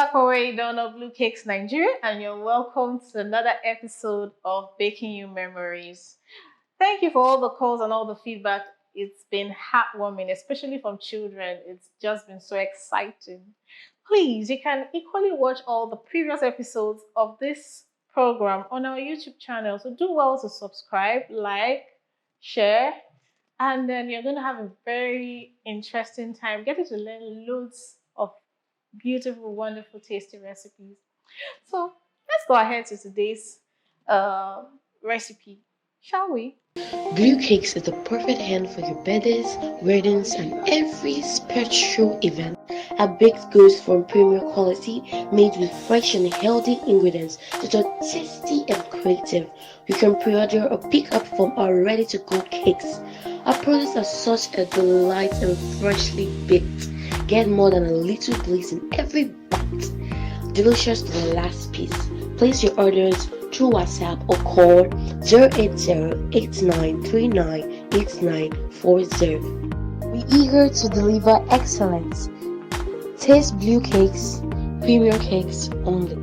back for where you don't know Blue Cakes Nigeria, and you're welcome to another episode of Baking You Memories. Thank you for all the calls and all the feedback. It's been heartwarming, especially from children. It's just been so exciting. Please, you can equally watch all the previous episodes of this program on our YouTube channel. So do well to subscribe, like, share, and then you're going to have a very interesting time getting to learn loads of beautiful, wonderful, tasty recipes. So let's go ahead to today's recipe, shall we? Blue Cakes is the perfect hand for your birthdays, weddings, and every special event. Our baked goods from premium quality, made with fresh and healthy ingredients that are tasty and creative. You can pre-order or pick up from our ready-to-go cakes. Our products are such a delight and freshly baked. Get more than a little bliss in every bite. Delicious to the last piece. Place your orders through WhatsApp or call 080-8939-8940. We're eager to deliver excellence. Taste Blue Cakes, premium cakes only.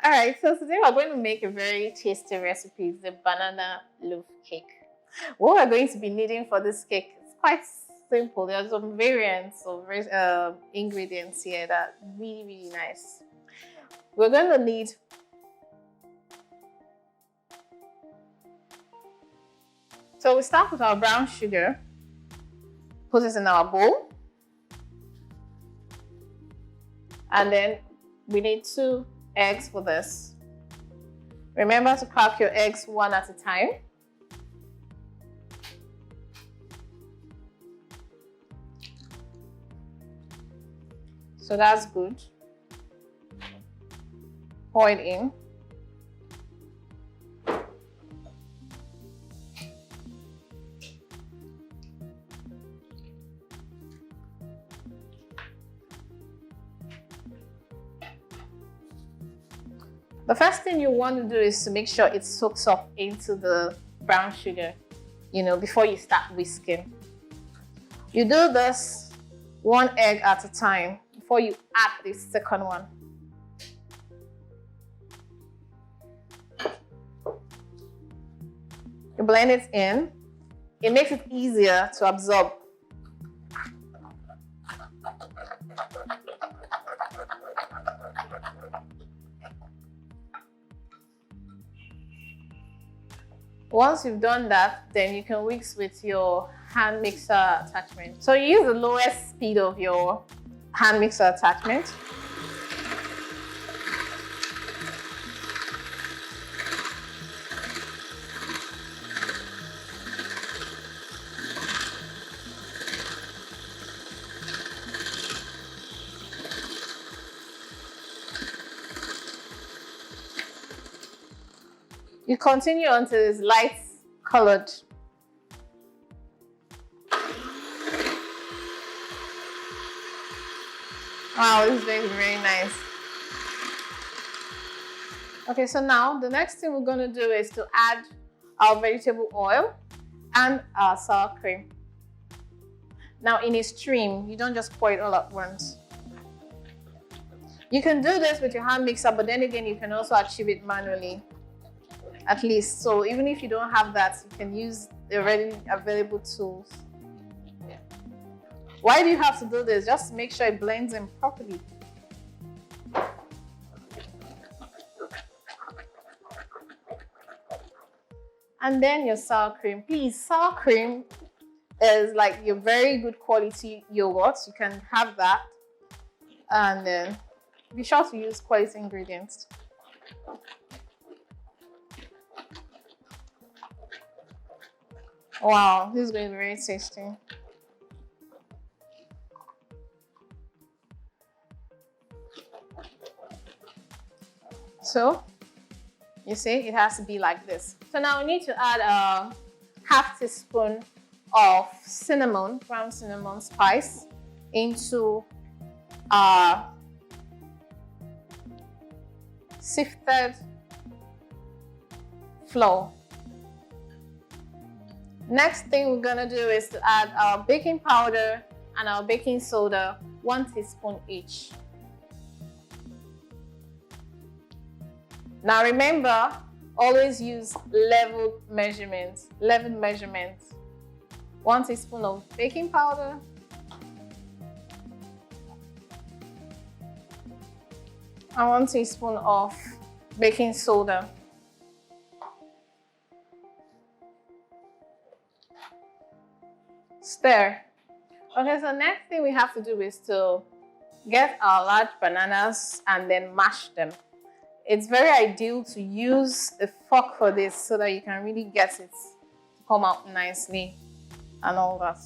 Alright, so today we're going to make a very tasty recipe, the banana loaf cake. What we're going to be needing for this cake is quite simple. There are some variants of ingredients here that are really, really nice. We're going to need so we start with our brown sugar, put it in our bowl, and then we need 2 eggs for this. Remember to crack your eggs one at a time. So that's good. Pour it in. The first thing you want to do is to make sure it soaks up into the brown sugar, before you start whisking. You do this 1 egg at a time before you add the second one. You blend it in. It makes it easier to absorb. Once you've done that, then you can whisk with your hand mixer attachment. So you use the lowest speed of your hand mixer attachment. You continue until it's light colored. Wow, this is very, very nice. Okay, so now the next thing we're going to do is to add our vegetable oil and our sour cream. Now in a stream, you don't just pour it all at once. You can do this with your hand mixer, but then again, you can also achieve it manually. At least, so even if you don't have that, you can use the readily available tools. Why do you have to do this? Just to make sure it blends in properly. And then your sour cream. Please, sour cream is like your very good quality yogurt. You can have that. And then be sure to use quality ingredients. Wow, this is going to be very tasty. So, you see, it has to be like this. So now we need to add a half teaspoon of cinnamon, ground cinnamon spice into our sifted flour. Next thing we're gonna do is to add our baking powder and our baking soda 1 teaspoon each. Now remember, always use level measurements. 1 teaspoon of baking powder, and 1 teaspoon of baking soda. Stir. Okay, so next thing we have to do is to get our large bananas and then mash them. It's very ideal to use a fork for this so that you can really get it to come out nicely and all that.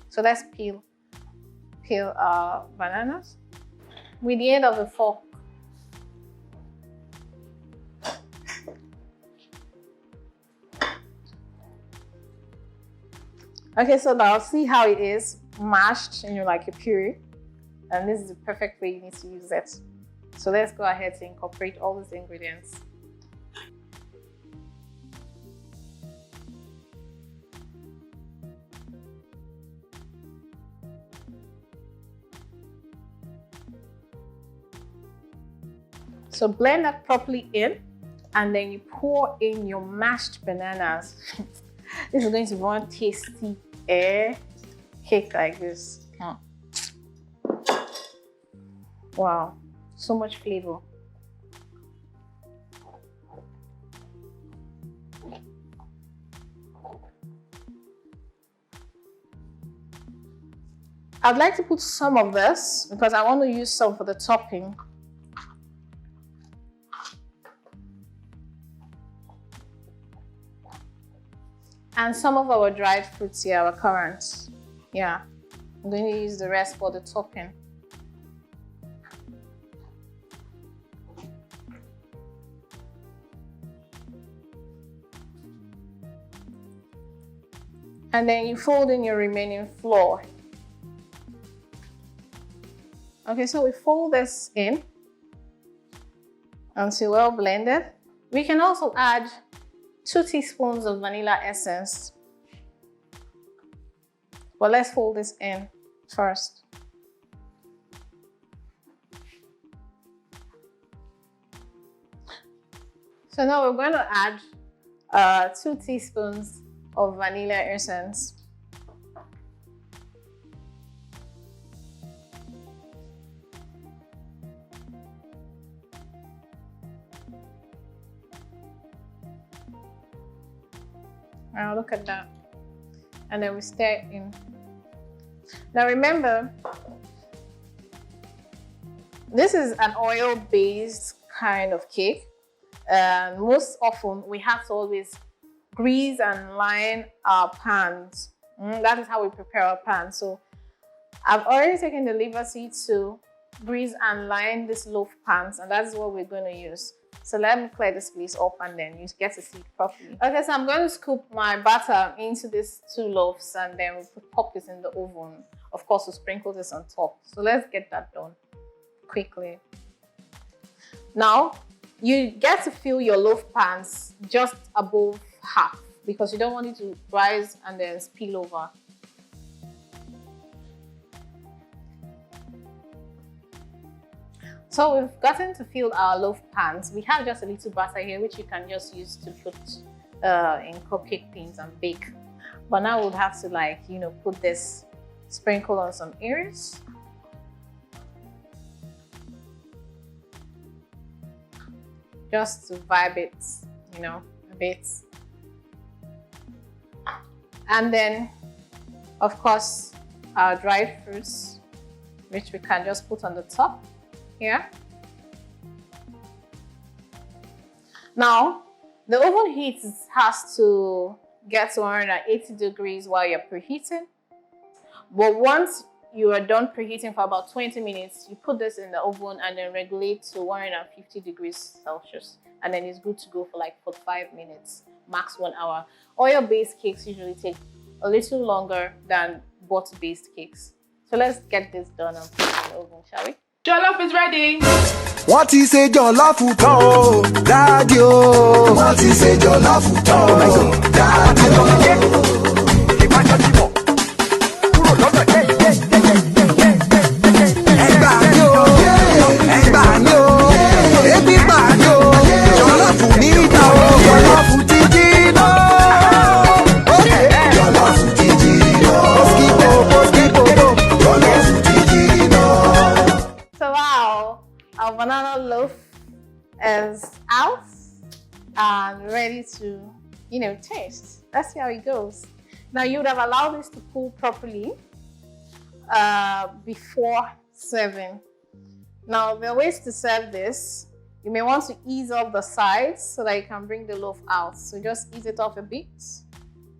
So let's peel our bananas with the end of the fork. Okay, so now see how it is mashed and you're like a puree. And this is the perfect way you need to use it. So let's go ahead to incorporate all these ingredients. So blend that properly in, and then you pour in your mashed bananas. This is going to be one tasty cake like this. Wow, so much flavor. I'd like to put some of this because I want to use some for the topping. And some of our dried fruits here, our currants. Yeah, I'm going to use the rest for the topping. And then you fold in your remaining flour. Okay, so we fold this in until well blended. We can also add 2 teaspoons of vanilla essence. But let's fold this in first. So now we're going to add 2 teaspoons of vanilla essence. Now look at that. And then we stir in. Now remember, this is an oil-based kind of cake. And most often we have to always grease and line our pans. That is how we prepare our pans. So I've already taken the liberty to grease and line this loaf pans, and that's what we're going to use. So let me clear this place up and then you get to see it properly. Okay, so I'm going to scoop my batter into these 2 loaves and then we'll pop this in the oven. Of course, we'll sprinkle this on top. So let's get that done quickly. Now, you get to fill your loaf pans just above half because you don't want it to rise and then spill over. So we've gotten to fill our loaf pans. We have just a little batter here, which you can just use to put in cupcake things and bake. But now we'll have to put this sprinkle on some areas. Just to vibe it, a bit. And then, of course, our dried fruits, which we can just put on the top. Here. Now, the oven heat has to get to 180 degrees while you're preheating. But once you are done preheating for about 20 minutes, you put this in the oven and then regulate to 150 degrees Celsius. And then it's good to go for like 45 minutes, max 1 hour. Oil-based cakes usually take a little longer than butter-based cakes. So let's get this done and put it in the oven, shall we? Jollof is ready. What is a jollof oh, daddy oh? What is a jollof oh, daddy oh? ready to, taste. Let's see how it goes. Now you would have allowed this to cool properly before serving. Now there are ways to serve this. You may want to ease off the sides so that you can bring the loaf out. So just ease it off a bit,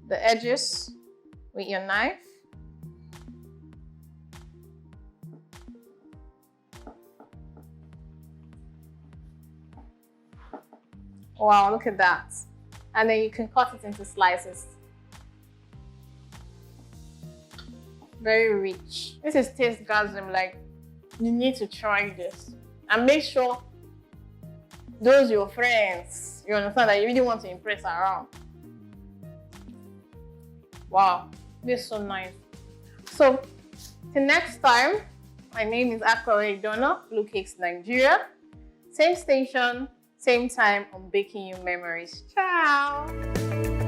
the edges with your knife. Wow, look at that. And then you can cut it into slices. Very rich. This is tastegasm. Like, you need to try this. And make sure those your friends, you understand, that you really want to impress around. Wow, this is so nice. So, till next time, my name is Akore Idona, Blue Cakes Nigeria. Same station, same time on Baking You Memories. Ciao!